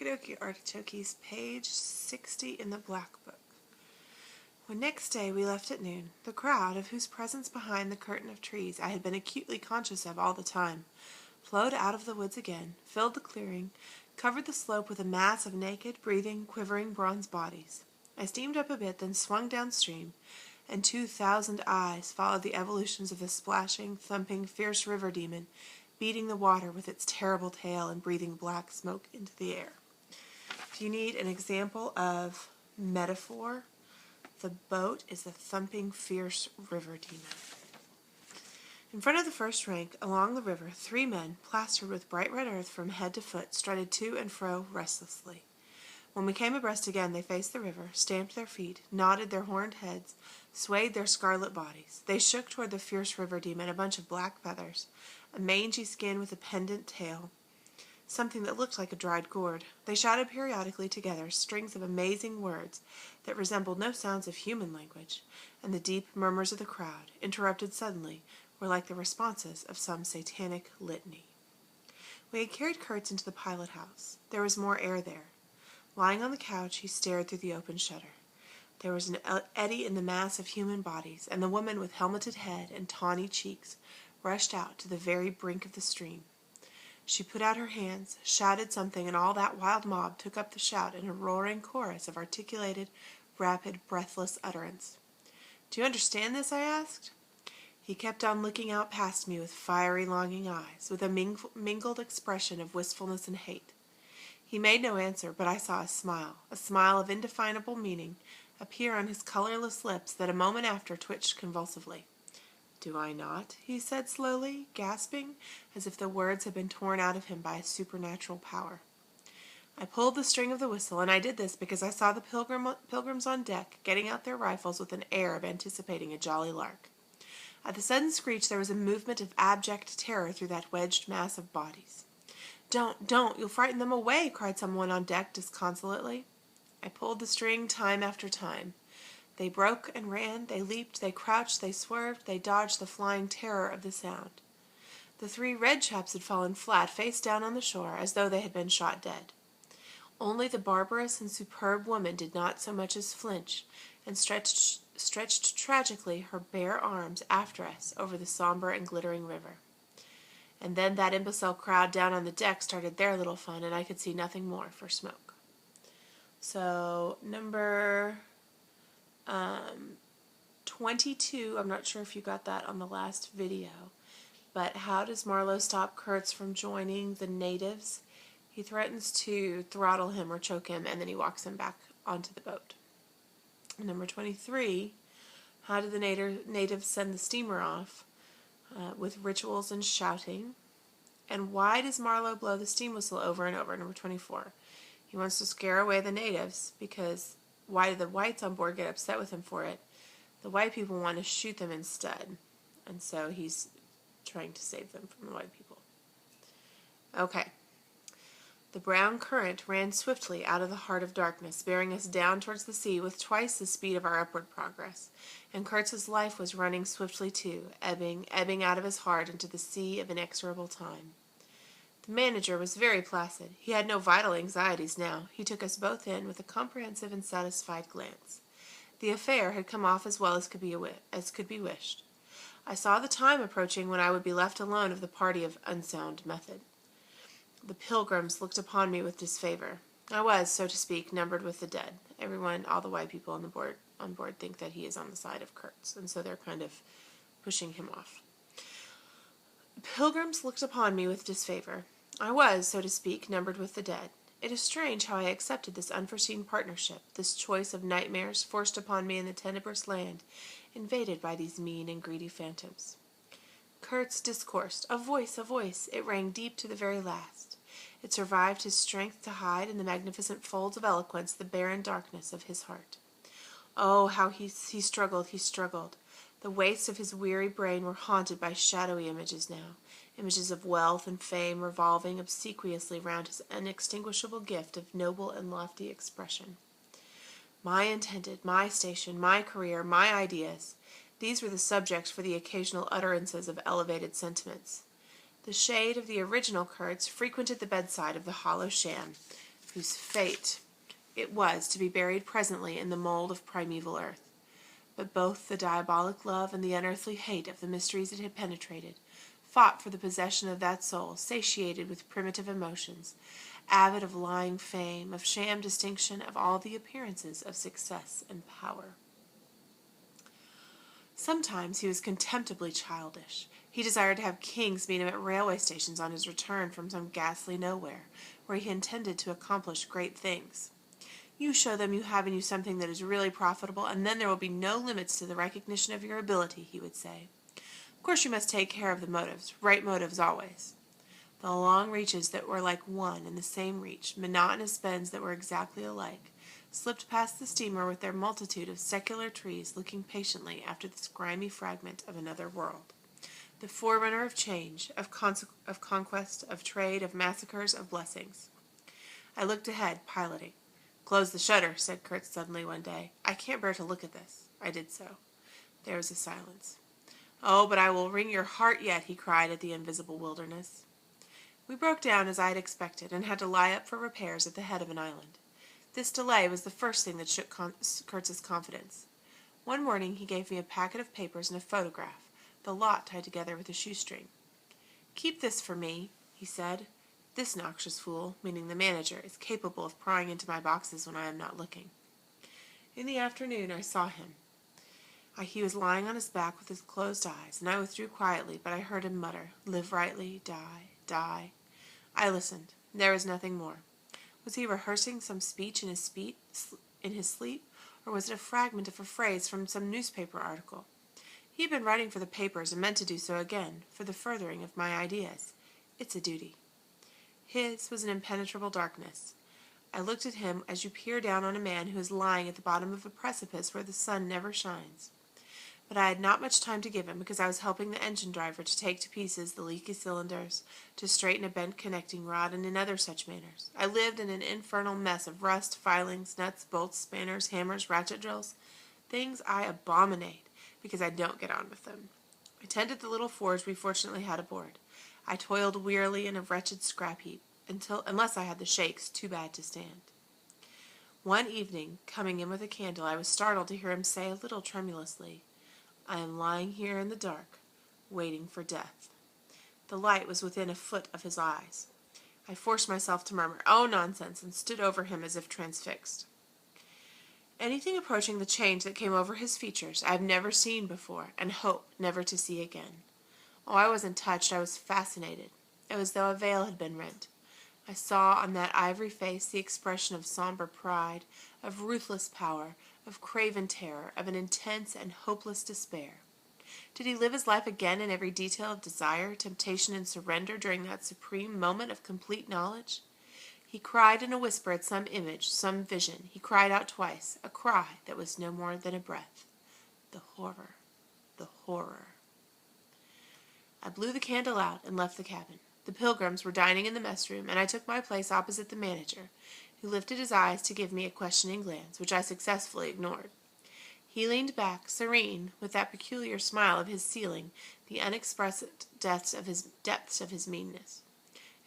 Okie dokie artichokes, page 60 in the Black Book. When next day we left at noon, the crowd, of whose presence behind the curtain of trees I had been acutely conscious of all the time, flowed out of the woods again, filled the clearing, covered the slope with a mass of naked, breathing, quivering bronze bodies. I steamed up a bit, then swung downstream, and 2,000 eyes followed the evolutions of the splashing, thumping, fierce river demon, beating the water with its terrible tail and breathing black smoke into the air. If you need an example of metaphor, the boat is the thumping, fierce river demon. In front of the first rank, along the river, 3 men, plastered with bright red earth from head to foot, strutted to and fro restlessly. When we came abreast again, they faced the river, stamped their feet, nodded their horned heads, swayed their scarlet bodies. They shook toward the fierce river demon a bunch of black feathers, a mangy skin with a pendant tail, something that looked like a dried gourd. They shouted periodically together strings of amazing words that resembled no sounds of human language, and the deep murmurs of the crowd, interrupted suddenly, were like the responses of some satanic litany. We had carried Kurtz into the pilot house. There was more air there. Lying on the couch, he stared through the open shutter. There was an eddy in the mass of human bodies, and the woman with helmeted head and tawny cheeks rushed out to the very brink of the stream. She put out her hands, shouted something, and all that wild mob took up the shout in a roaring chorus of articulated, rapid, breathless utterance. "Do you understand this?" I asked. He kept on looking out past me with fiery, longing eyes, with a mingled expression of wistfulness and hate. He made no answer, but I saw a smile of indefinable meaning, appear on his colorless lips that a moment after twitched convulsively. "Do I not?" he said slowly, gasping, as if the words had been torn out of him by a supernatural power. I pulled the string of the whistle, and I did this because I saw the pilgrims on deck getting out their rifles with an air of anticipating a jolly lark. At the sudden screech there was a movement of abject terror through that wedged mass of bodies. Don't, you'll frighten them away," cried someone on deck disconsolately. I pulled the string time after time. They broke and ran, they leaped, they crouched, they swerved, they dodged the flying terror of the sound. The 3 red chaps had fallen flat, face down on the shore, as though they had been shot dead. Only the barbarous and superb woman did not so much as flinch, and stretched tragically her bare arms after us over the somber and glittering river. And then that imbecile crowd down on the deck started their little fun, and I could see nothing more for smoke. So, number 22, I'm not sure if you got that on the last video, but how does Marlowe stop Kurtz from joining the natives? He threatens to throttle him or choke him, and then he walks him back onto the boat. Number 23, how did the natives send the steamer off? With rituals and shouting. And why does Marlowe blow the steam whistle over and over? Number 24, he wants to scare away the natives, because why did the whites on board get upset with him for it? The white people want to shoot them instead, and so he's trying to save them from the white people. Okay. The brown current ran swiftly out of the heart of darkness, bearing us down towards the sea with twice the speed of our upward progress, and Kurtz's life was running swiftly too, ebbing out of his heart into the sea of inexorable time. The manager was very placid. He had no vital anxieties now. He took us both in with a comprehensive and satisfied glance. The affair had come off as well as could be wished. I saw the time approaching when I would be left alone of the party of unsound method. The pilgrims looked upon me with disfavor. I was, so to speak, numbered with the dead. Everyone, all the white people on board think that he is on the side of Kurtz, and so they're kind of pushing him off. The pilgrims looked upon me with disfavor. I was, so to speak, numbered with the dead. It is strange how I accepted this unforeseen partnership, this choice of nightmares forced upon me in the tenebrous land, invaded by these mean and greedy phantoms. Kurtz discoursed. A voice, it rang deep to the very last. It survived his strength to hide in the magnificent folds of eloquence the barren darkness of his heart. Oh, how he struggled. The wastes of his weary brain were haunted by shadowy images now, images of wealth and fame revolving obsequiously round his unextinguishable gift of noble and lofty expression. My intended, my station, my career, my ideas, these were the subjects for the occasional utterances of elevated sentiments. The shade of the original Kurtz frequented the bedside of the hollow sham, whose fate it was to be buried presently in the mold of primeval earth. But both the diabolic love and the unearthly hate of the mysteries it had penetrated fought for the possession of that soul, satiated with primitive emotions, avid of lying fame, of sham distinction, of all the appearances of success and power. Sometimes he was contemptibly childish. He desired to have kings meet him at railway stations on his return from some ghastly nowhere, where he intended to accomplish great things. You show them you have in you something that is really profitable, and then there will be no limits to the recognition of your ability, he would say. Of course you must take care of the motives, right motives always. The long reaches that were like one and the same reach, monotonous bends that were exactly alike, slipped past the steamer with their multitude of secular trees looking patiently after this grimy fragment of another world, the forerunner of change, of conquest, of trade, of massacres, of blessings. I looked ahead, piloting. "Close the shutter," said Kurtz suddenly one day. "I can't bear to look at this." I did so. There was a silence. "Oh, but I will wring your heart yet," he cried at the invisible wilderness. We broke down as I had expected, and had to lie up for repairs at the head of an island. This delay was the first thing that shook Kurtz's confidence. One morning he gave me a packet of papers and a photograph, the lot tied together with a shoestring. "Keep this for me," he said. "This noxious fool," meaning the manager, "is capable of prying into my boxes when I am not looking." In the afternoon I saw him. He was lying on his back with his closed eyes, and I withdrew quietly, but I heard him mutter, "Live rightly, die, die." I listened. There was nothing more. Was he rehearsing some speech in his sleep, or was it a fragment of a phrase from some newspaper article? He had been writing for the papers and meant to do so again, for the furthering of my ideas. It's a duty. His was an impenetrable darkness. I looked at him as you peer down on a man who is lying at the bottom of a precipice where the sun never shines. But I had not much time to give him, because I was helping the engine driver to take to pieces the leaky cylinders, to straighten a bent connecting rod, and in other such manners. I lived in an infernal mess of rust, filings, nuts, bolts, spanners, hammers, ratchet drills, things I abominate, because I don't get on with them. I tended the little forge we fortunately had aboard. I toiled wearily in a wretched scrap heap, unless I had the shakes too bad to stand. One evening, coming in with a candle, I was startled to hear him say a little tremulously, "I am lying here in the dark, waiting for death." The light was within a foot of his eyes. I forced myself to murmur, "Oh, nonsense," and stood over him as if transfixed. Anything approaching the change that came over his features I have never seen before, and hope never to see again. Oh, I wasn't touched, I was fascinated. It was as though a veil had been rent. I saw on that ivory face the expression of somber pride, of ruthless power, of craven terror, of an intense and hopeless despair. Did he live his life again in every detail of desire, temptation, and surrender during that supreme moment of complete knowledge? He cried in a whisper at some image, some vision. He cried out twice, a cry that was no more than a breath. The horror, the horror. I blew the candle out and left the cabin. The pilgrims were dining in the mess room, and I took my place opposite the manager, who lifted his eyes to give me a questioning glance, which I successfully ignored. He leaned back, serene, with that peculiar smile of his sealing the unexpressed depths of his meanness.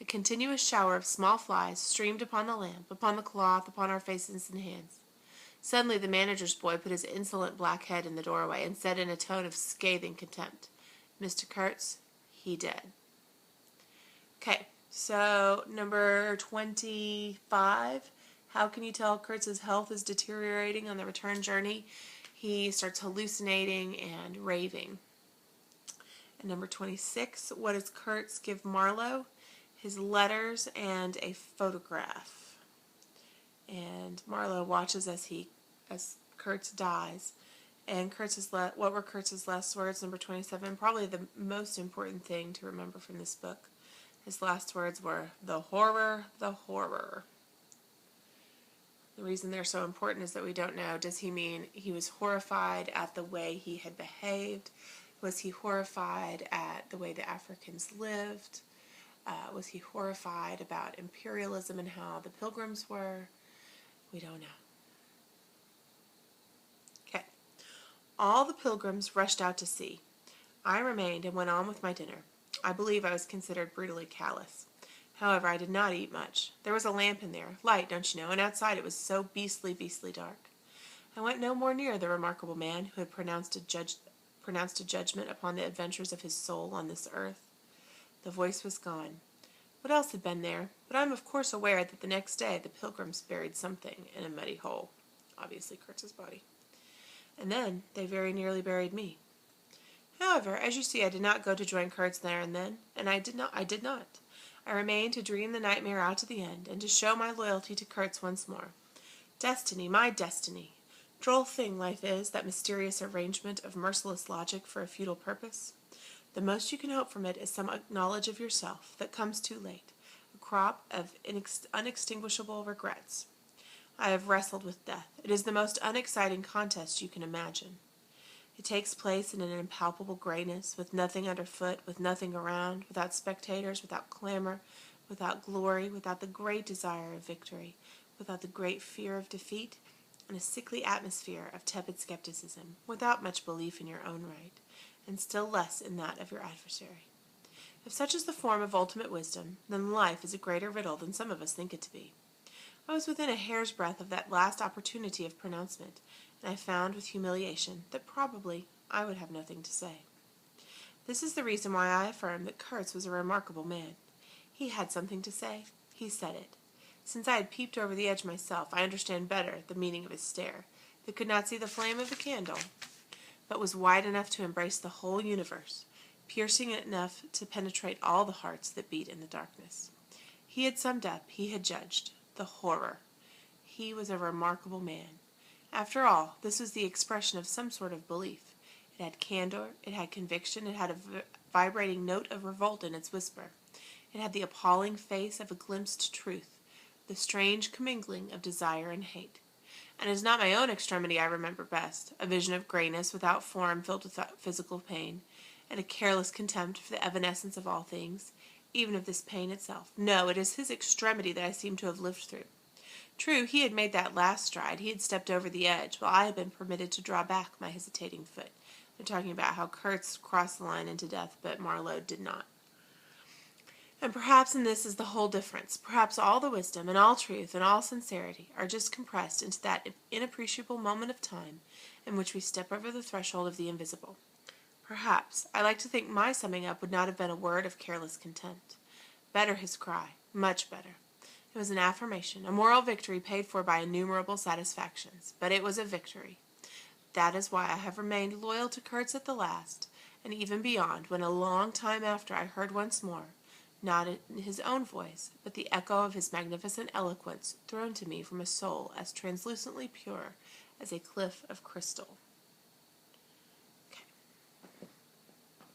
A continuous shower of small flies streamed upon the lamp, upon the cloth, upon our faces and hands. Suddenly the manager's boy put his insolent black head in the doorway and said in a tone of scathing contempt, "Mr. Kurtz, he dead." Okay, so number 25. How can you tell Kurtz's health is deteriorating on the return journey? He starts hallucinating and raving. And number 26. What does Kurtz give Marlowe? His letters and a photograph. And Marlowe watches as Kurtz dies. And what were Kurtz's last words? Number 27. Probably the most important thing to remember from this book. His last words were, "The horror, the horror." The reason they're so important is that we don't know. Does he mean he was horrified at the way he had behaved? Was he horrified at the way the Africans lived? Was he horrified about imperialism and how the pilgrims were? We don't know. Okay. All the pilgrims rushed out to sea. I remained and went on with my dinner. I believe I was considered brutally callous. However, I did not eat much. There was a lamp in there, light, don't you know, and outside it was so beastly dark. I went no more near the remarkable man who had pronounced a judgment upon the adventures of his soul on this earth. The voice was gone. What else had been there? But I am of course aware that the next day the pilgrims buried something in a muddy hole, obviously Kurtz's body. And then they very nearly buried me. However, as you see, I did not go to join Kurtz there and then, and I did not. I remained to dream the nightmare out to the end, and to show my loyalty to Kurtz once more. Destiny, my destiny. Droll thing life is, that mysterious arrangement of merciless logic for a futile purpose. The most you can hope from it is some knowledge of yourself that comes too late, a crop of unextinguishable regrets. I have wrestled with death. It is the most unexciting contest you can imagine. It takes place in an impalpable grayness, with nothing underfoot, with nothing around, without spectators, without clamor, without glory, without the great desire of victory, without the great fear of defeat, and a sickly atmosphere of tepid skepticism, without much belief in your own right, and still less in that of your adversary. If such is the form of ultimate wisdom, then life is a greater riddle than some of us think it to be. I was within a hair's breadth of that last opportunity of pronouncement, and I found with humiliation that probably I would have nothing to say. This is the reason why I affirm that Kurtz was a remarkable man. He had something to say. He said it. Since I had peeped over the edge myself, I understand better the meaning of his stare, that could not see the flame of the candle, but was wide enough to embrace the whole universe, piercing enough to penetrate all the hearts that beat in the darkness. He had summed up, he had judged. The horror. He was a remarkable man. After all, this was the expression of some sort of belief. It had candor, it had conviction, it had a vibrating note of revolt in its whisper. It had the appalling face of a glimpsed truth, the strange commingling of desire and hate. And it is not my own extremity I remember best, a vision of grayness without form filled with physical pain, and a careless contempt for the evanescence of all things, even of this pain itself. No, it is his extremity that I seem to have lived through. True, he had made that last stride. He had stepped over the edge, while I had been permitted to draw back my hesitating foot. They're talking about how Kurtz crossed the line into death, but Marlowe did not. And perhaps in this is the whole difference. Perhaps all the wisdom and all truth and all sincerity are just compressed into that inappreciable moment of time in which we step over the threshold of the invisible. Perhaps, I like to think my summing up would not have been a word of careless contempt. Better his cry, much better. It was an affirmation, a moral victory paid for by innumerable satisfactions, but it was a victory. That is why I have remained loyal to Kurtz at the last, and even beyond, when a long time after I heard once more, not in his own voice, but the echo of his magnificent eloquence thrown to me from a soul as translucently pure as a cliff of crystal.